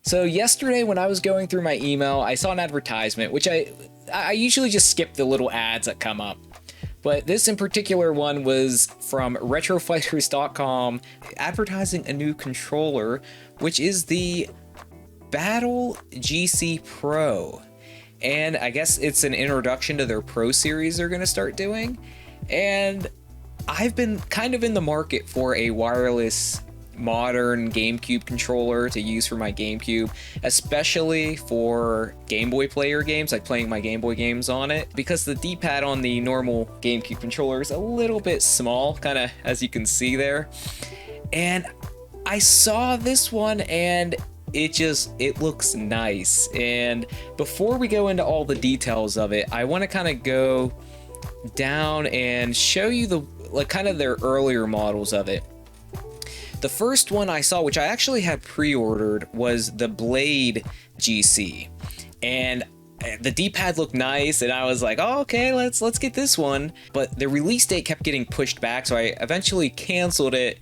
So yesterday when I was going through my email, I saw an advertisement, which I usually just skip the little ads that come up. But this in particular one was from retrofighters.com advertising a new controller, which is the BattlerGC Pro. And I guess it's an introduction to their Pro series they're going to start doing. And I've been kind of in the market for a wireless modern GameCube controller to use for my GameCube, especially for Game Boy player games, like playing my Game Boy games on it, because the D-pad on the normal GameCube controller is a little bit small, kind of as you can see there. And I saw this one and it looks nice. And before we go into all the details of it, I want to kind of go down and show you the kind of their earlier models of it. The first one I saw, which I actually had pre-ordered, was the BattlerGC, and the D-pad looked nice, and I was like, oh, okay, let's get this one. But the release date kept getting pushed back, so I eventually canceled it.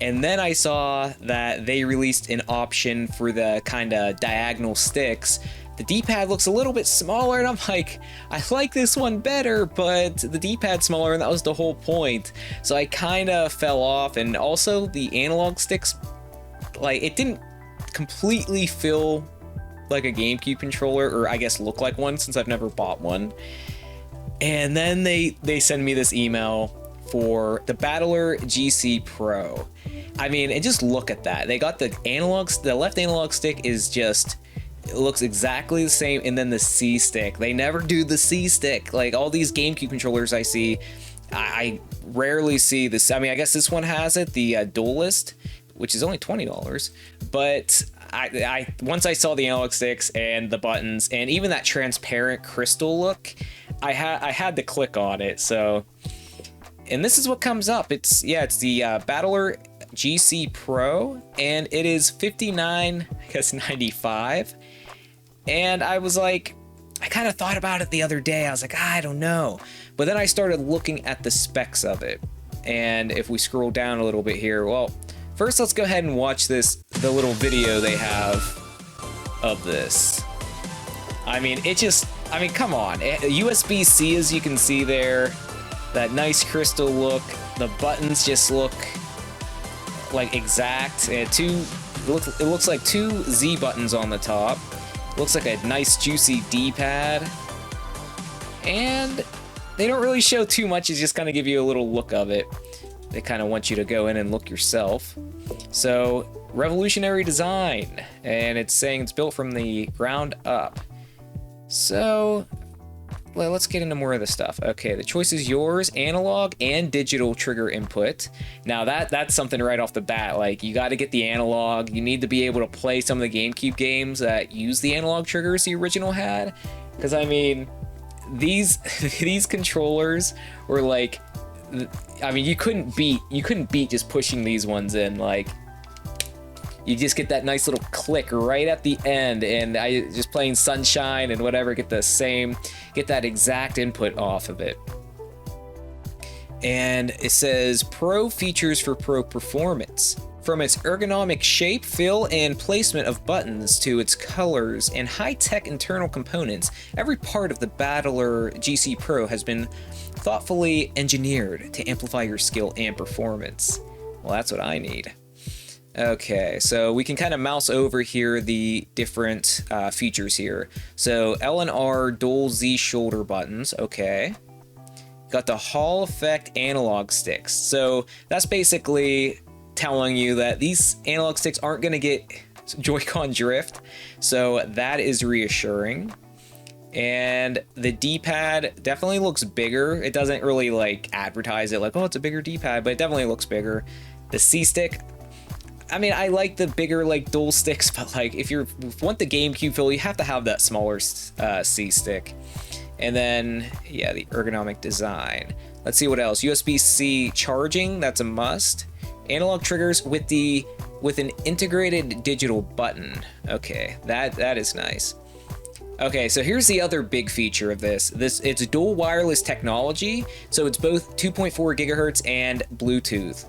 And then I saw that they released an option for the kind of diagonal sticks. The D-pad looks a little bit smaller, and I'm like, I like this one better, but the D-pad's smaller, and that was the whole point. So I kind of fell off, and also the analog sticks, like, it didn't completely feel like a GameCube controller, or I guess look like one, since I've never bought one. And then they send me this email for the BattlerGC Pro. I mean, and just look at that. They got the left analog stick is just, it looks exactly the same, and then the C stick. They never do the C stick. Like all these GameCube controllers I see, I rarely see this. I mean, I guess this one has it, the Duelist, which is only $20. But I once I saw the analog sticks and the buttons, and even that transparent crystal look, I had to click on it. So, and this is what comes up. It's the BattlerGC Pro, and it is $59.95. And I was like, I kind of thought about it the other day. I was like, I don't know. But then I started looking at the specs of it. And if we scroll down a little bit here, well, first let's go ahead and watch the little video they have of this. I mean, come on. USB-C, as you can see there, that nice crystal look. The buttons just look like exact. And it looks like two Z buttons on the top. Looks like a nice juicy D-pad, and they don't really show too much. It's just kind of give you a little look of it. They kind of want you to go in and look yourself. So, revolutionary design, and it's saying it's built from the ground up. So, well, let's get into more of the stuff. Okay, the choice is yours, analog and digital trigger input. Now that's something right off the bat. Like, you got to get the analog. You need to be able to play some of the GameCube games that use the analog triggers the original had. Because I mean, these controllers were like, I mean, you couldn't beat just pushing these ones in. Like, you just get that nice little click right at the end, and I just playing Sunshine and whatever, get that exact input off of it. And it says Pro features for Pro performance. From its ergonomic shape, feel, and placement of buttons to its colors and high-tech internal components, every part of the BattlerGC Pro has been thoughtfully engineered to amplify your skill and performance. Well, that's what I need. Okay, so we can kind of mouse over here the different features here. So L and R dual Z shoulder buttons, okay. Got the Hall effect analog sticks. So that's basically telling you that these analog sticks aren't going to get Joy-Con drift. So that is reassuring. And the D-pad definitely looks bigger. It doesn't really like advertise it like, oh, it's a bigger D-pad, but it definitely looks bigger. The C-stick, I mean, I like the bigger, like, dual sticks, but, like, if you want the GameCube feel, you have to have that smaller C-stick. And then, yeah, the ergonomic design. Let's see what else. USB-C charging, that's a must. Analog triggers with an integrated digital button. Okay, that is nice. Okay, so here's the other big feature of this. It's dual wireless technology, so it's both 2.4 gigahertz and Bluetooth.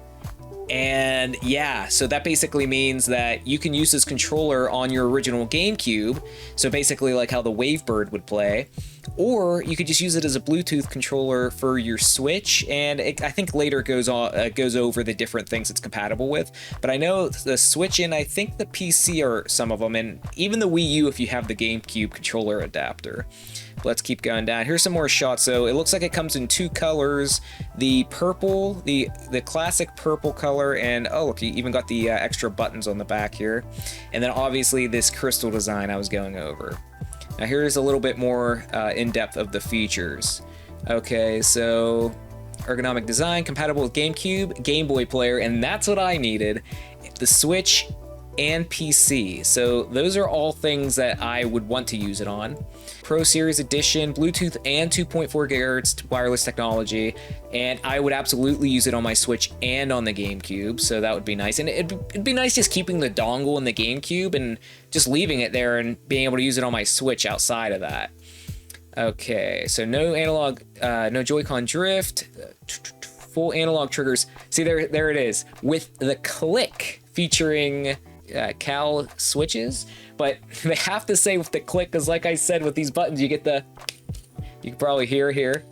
And yeah, so that basically means that you can use this controller on your original GameCube, so basically like how the Wavebird would play, or you could just use it as a Bluetooth controller for your Switch, and I think later goes over the different things it's compatible with. But I know the Switch and I think the PC are some of them, and even the Wii U if you have the GameCube controller adapter. Let's keep going down. Here's some more shots. So it looks like it comes in 2 colors: the purple, the classic purple color, and oh look, you even got the extra buttons on the back here, and then obviously this crystal design I was going over. Now here's a little bit more in depth of the features. Okay, so ergonomic design, compatible with GameCube, Game Boy player, and that's what I needed, the Switch and PC. So those are all things that I would want to use it on. Pro Series Edition, Bluetooth and 2.4 GHz wireless technology, and I would absolutely use it on my Switch and on the GameCube, so that would be nice. And it'd be nice just keeping the dongle in the GameCube and just leaving it there and being able to use it on my Switch outside of that. Okay, so no analog, no Joy-Con drift, full analog triggers. See, there it is, with the click featuring Cal switches, but they have to say with the click, because like I said, with these buttons, you get the, you can probably hear here,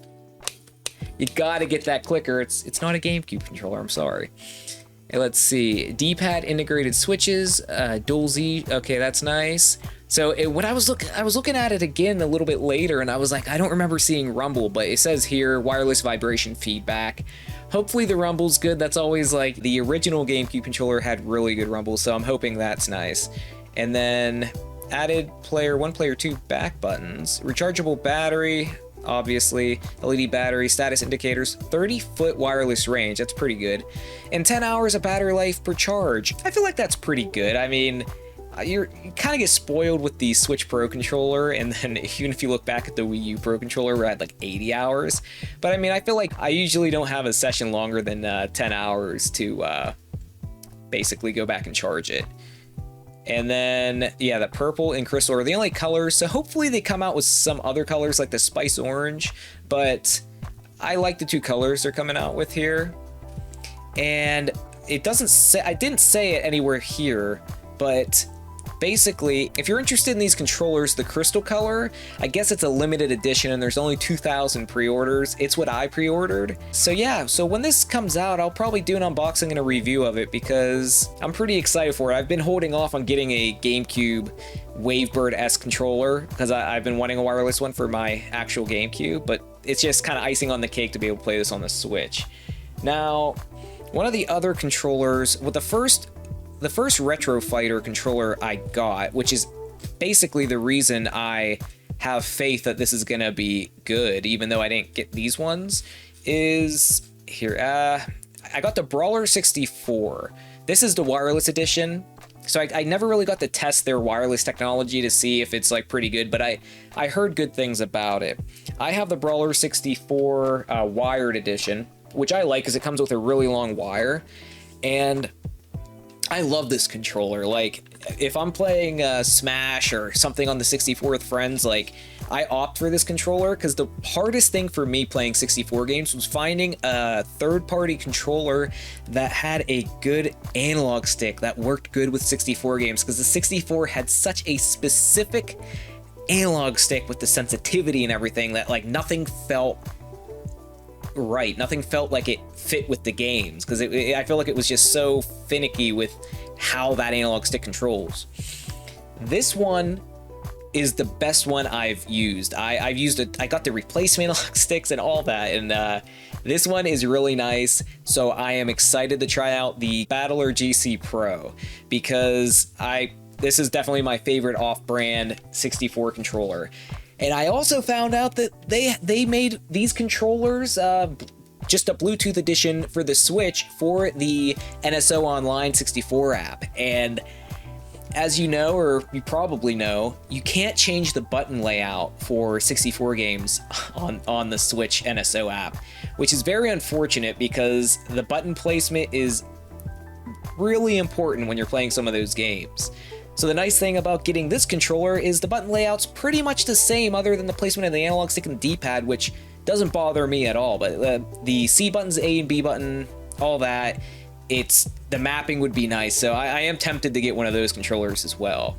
you gotta get that clicker. It's not a GameCube controller, I'm sorry. And let's see, D-pad integrated switches, dual Z, okay, that's nice. So when I was looking at it again a little bit later, and I was like, I don't remember seeing rumble, but it says here wireless vibration feedback. Hopefully the rumble's good. That's always like, the original GameCube controller had really good rumble, so I'm hoping that's nice. And then added player 1, player 2 back buttons, rechargeable battery, obviously, LED battery, status indicators, 30-foot wireless range, that's pretty good, and 10 hours of battery life per charge. I feel like that's pretty good. I mean, you kind of get spoiled with the Switch Pro controller, and then even if you look back at the Wii U Pro controller, we're at like 80 hours. But I mean, I feel like I usually don't have a session longer than 10 hours to basically go back and charge it. And then, yeah, the purple and crystal are the only colors, so hopefully they come out with some other colors like the spice orange, but I like the 2 colors they're coming out with here. And it doesn't say, I didn't say it anywhere here, but basically, if you're interested in these controllers, the crystal color, I guess it's a limited edition and there's only 2,000 pre-orders. It's what I pre-ordered. So yeah, so when this comes out, I'll probably do an unboxing and a review of it because I'm pretty excited for it. I've been holding off on getting a GameCube Wavebird-esque controller because I've been wanting a wireless one for my actual GameCube, but it's just kind of icing on the cake to be able to play this on the Switch. Now, one of the other controllers, well, the first Retro Fighter controller I got, which is basically the reason I have faith that this is gonna be good, even though I didn't get these ones, is here. I got the Brawler 64. This is the wireless edition. So I never really got to test their wireless technology to see if it's like pretty good, but I heard good things about it. I have the Brawler 64 wired edition, which I like because it comes with a really long wire, and I love this controller. Like, if I'm playing Smash or something on the 64 with friends, like, I opt for this controller because the hardest thing for me playing 64 games was finding a third-party controller that had a good analog stick that worked good with 64 games, because the 64 had such a specific analog stick with the sensitivity and everything that, like, nothing felt right. Nothing felt like it fit with the games, because I feel like it was just so finicky with how that analog stick controls. This one is the best one I've used. I've used it. I got the replacement analog sticks and all that, and this one is really nice. So I am excited to try out the BattlerGC Pro because this is definitely my favorite off-brand 64 controller. And I also found out that they made these controllers just a Bluetooth edition for the Switch for the NSO Online 64 app. And as you know, or you probably know, you can't change the button layout for 64 games on the Switch NSO app, which is very unfortunate because the button placement is really important when you're playing some of those games. So the nice thing about getting this controller is the button layout's pretty much the same other than the placement of the analog stick and the D-pad, which doesn't bother me at all. But the C buttons, A and B button, all that, the mapping would be nice. So I am tempted to get one of those controllers as well.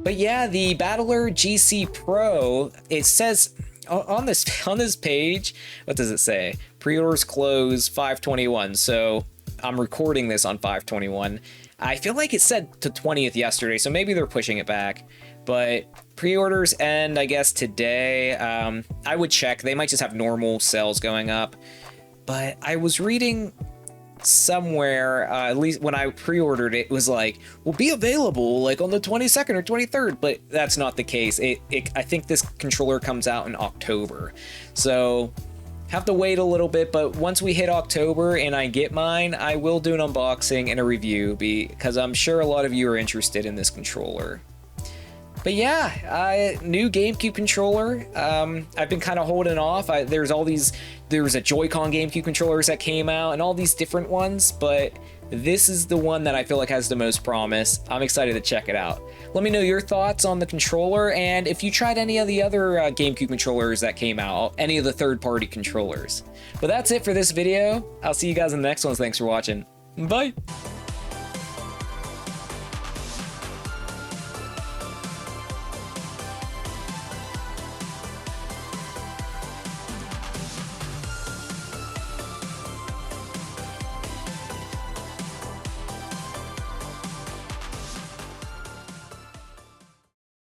But yeah, the BattlerGC Pro, it says on this page, what does it say? Pre-orders close 5/21. So I'm recording this on 5/21. I feel like it said to 20th yesterday, so maybe they're pushing it back. But pre-orders end, I guess, today. I would check. They might just have normal sales going up. But I was reading somewhere, at least when I pre-ordered it, was like, will be available like on the 22nd or 23rd, but that's not the case. I think this controller comes out in October. So have to wait a little bit, but once we hit October and I get mine, I will do an unboxing and a review because I'm sure a lot of you are interested in this controller. But yeah, new GameCube controller. I've been kind of holding off. There's a Joy-Con GameCube controllers that came out and all these different ones, but this is the one that I feel like has the most promise. I'm excited to check it out. Let me know your thoughts on the controller, and if you tried any of the other GameCube controllers that came out, any of the third-party controllers. But that's it for this video. I'll see you guys in the next one. Thanks for watching. Bye!